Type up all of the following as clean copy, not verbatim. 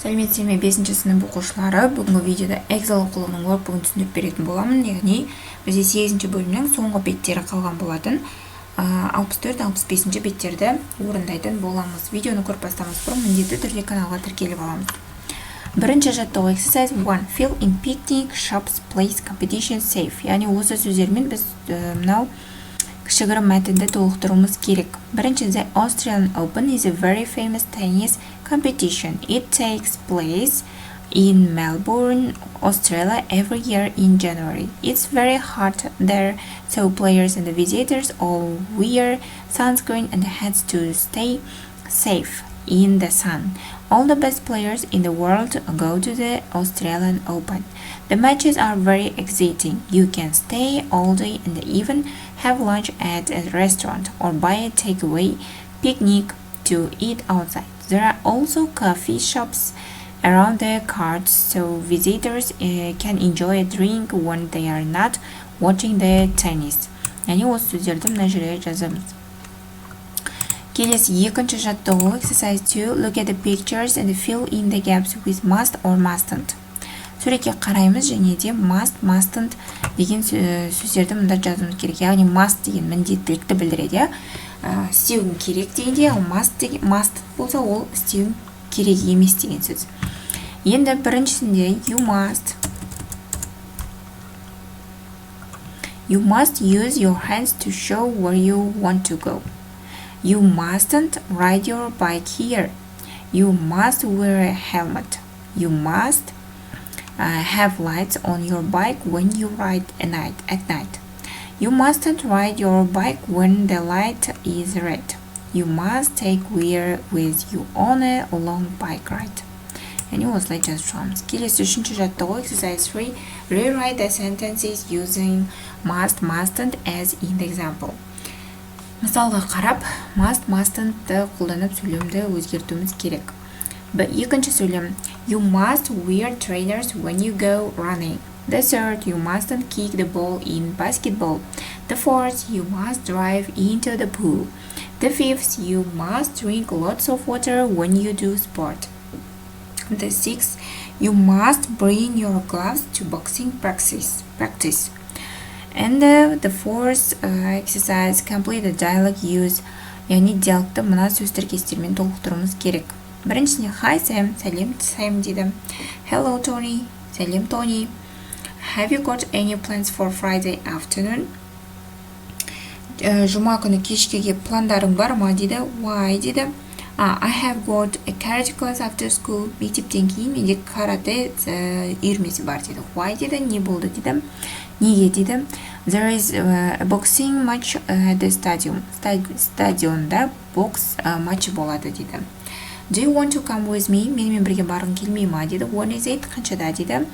Сәлеметсіздер ме 5-ші сынып оқушылары, бүгінгі видеода Эксел оқулығының workbook'ын түсіндіріп беретін боламын. Яғни бізде 8-ші бөлімнің соңғы беттері қалған болатын. 64-65-ші беттерді орындайтын боламыз. Видеоны көріп бастамас бұрын міндетті түрде каналға тіркеліп аламыз. Бірінші жаттығу exercise 1. Fill in picnic, shops, place, competition, safe. Яғни осы сөздермен біз мынау кішігірім мәтінді толықтыруымыз керек. Бірінші, The Australian Open is a very famous tennis competition. It takes place in Melbourne, Australia every year in January. It's very hot there, so players and the visitors all wear sunscreen and hats to stay safe in the sun. All the best players in the world go to the Australian Open. The matches are very exciting. You can stay all day and even have lunch at a restaurant or buy a takeaway picnic to eat outside. There are also coffee shops around the carts so visitors can enjoy a drink when they are not watching the tennis. Яғни осы сөздерді мына жерге жазамыз. Келесі екінші жаттығу exercise 2. Look at the pictures and fill in the gaps with must or mustn't. Суретке қараймыз және де must, mustn't деген сөздерді мұнда жазуымыз керек. Яғни must деген міндеттілікті білдіреді. Істеуің керек дегенде, ал must болса ол істеуің керек емес деген сөз. Енді біріншісінде you must use your hands to show where you want to go. You mustn't ride your bike here. You must wear a helmet. You must have lights on your bike when you ride at night. You mustn't ride your bike when the light is red. You must take wear with you on a long bike ride. And осылай жазып шығамыз. Келесі үшінші жаттығу exercise 3. Rewrite the sentences using must, mustn't as in the example. Мысалға қарап, must, mustn'тты қолданып сөйлемді өзгертуіміз керек. Екінші сөйлем. You must wear trainers when you go running. The third, you mustn't kick the ball in basketball. The fourth, you must drive into the pool. The fifth, you must drink lots of water when you do sport. The sixth, you must bring your gloves to boxing practice. And the fourth exercise, complete the dialogue use. Яғни диалогты мына сөз тіркестермен толықтыруымыз керек. Біріншісіне Hi Sam, сәлем Sam дейді. Hello Tony, сәлем Tony. Have you got any plans for Friday afternoon? Жұма күні кешкеге пландарың бар ма дейді. Why дейді. I have got a karate class after school. Мектептен кейін менде карате үйірмесі бар дейді. Why дейді. Не болды дейді. Неге дейді. There is a boxing match at the stadium. Стадионда бокс матчы болады дейді. Do you want to come with me? Менімен бірге барғың келмей ма дейді. When is it? Қаншада дейді.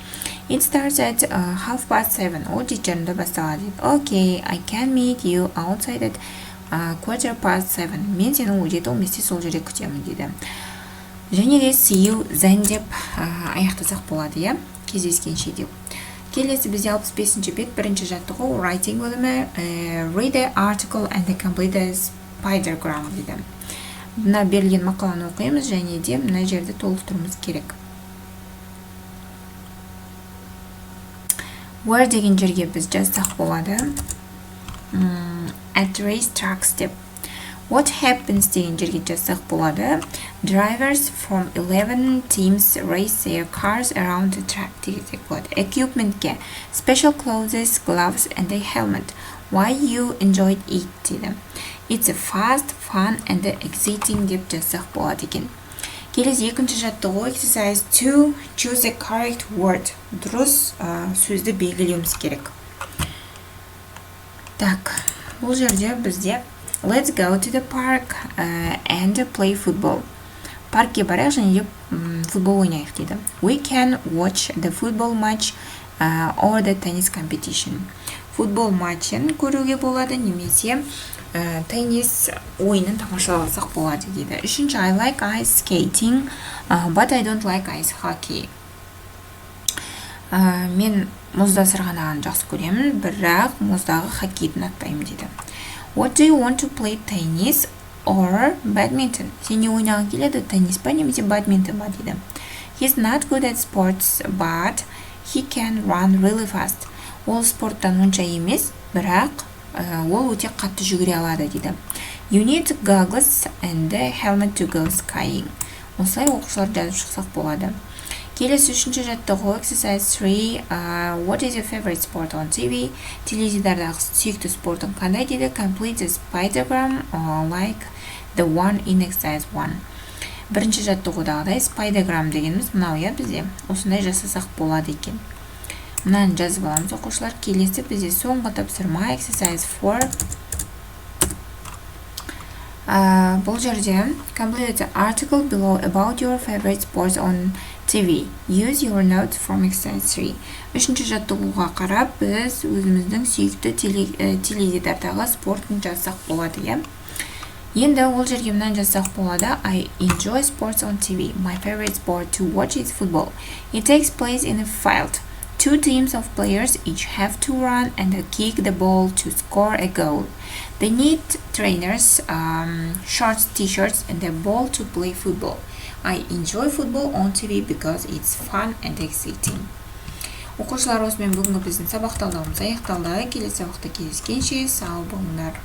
It starts at 7:30. Ол 7:30 басталады дейді. Okay, I can meet you outside at 7:15. Мен сені 7:15 сол жерде күтемін дейді. Және де see you then деп аяқтасақ болады, иә? Кездескенше деп. Келесі бізде 65-ші бет, бірінші жаттығу writing бөлімі. Read the article and complete the spidergram дейді. Мына берілген мақаланы оқимыз және де мына жерді толықтыруымыз керек. Where деген жерге біз жазсақ болады. At race tracks деп. What happens деген жерге жазсақ болады. Drivers from 11 teams race their cars around the track дегенде болады. Equipmentке special clothes, gloves and a helmet. Why you enjoyed it дейді. It's a fast, fun and exciting деп жазсақ болады екен. Келесі екінші жаттығу exercise 2. Choose the correct word. Дұрыс сөзді белгілеуіміз керек. Так, бұл жерде бізде Let's go to the park and play football. Паркке барайық және де футбол ойнайық дейді. We can watch the football match or the tennis competition. Футбол матчын көруге болады немесе теннис ойынын тамашаласақ болады дейді. Үшінші, I like ice skating, but I don't like ice hockey. Мен мұзда сырғанағанды жақсы көремін, бірақ мұздағы хоккейді ұнатпаймын дейді. What do you want to play, tennis or badminton? Сен не ойнағың келеді, теннис па немесе бадминтон ба дейді. He's not good at sports, but he can run really fast. Ол спорттан онша емес, бірақ ол өте қатты жүгіре алады дейді. You need goggles and a helmet to go skiing. Осылай оқушылар жазып шықсақ болады. Келесі үшінші жаттығу exercise 3. What is your favorite sport on TV? Теледидардағы сүйікті спортың қандай дейді? Complete the spidergram like the one in exercise 1. Бірінші жаттығудағыдай spidergram дегеніміз мынау бізде. Осындай жасасақ болады екен. Мынаны жазып аламыз оқушылар. Келесі бізде соңғы тапсырма exercise 4. Бұл жерде complete the article below about your favorite sports on TV. Use your notes from exercise 3. Үшінші жаттығуға қарап, біз өзіміздің сүйікті теледидардағы спортын жазсақ болады. Енді ол жерге мынаны жазсақ болады. I enjoy sports on TV. My favorite sport to watch is football. It takes place in a field. Two teams of players each have to run and kick the ball to score a goal. They need trainers, shorts, t-shirts, and a ball to play football. I enjoy football on TV because it's fun and exciting. Оқушылар, осымен бүгінгі біздің сабақ талдауымыз аяқталды. Келесі сабақта кездескенше сау болыңдар.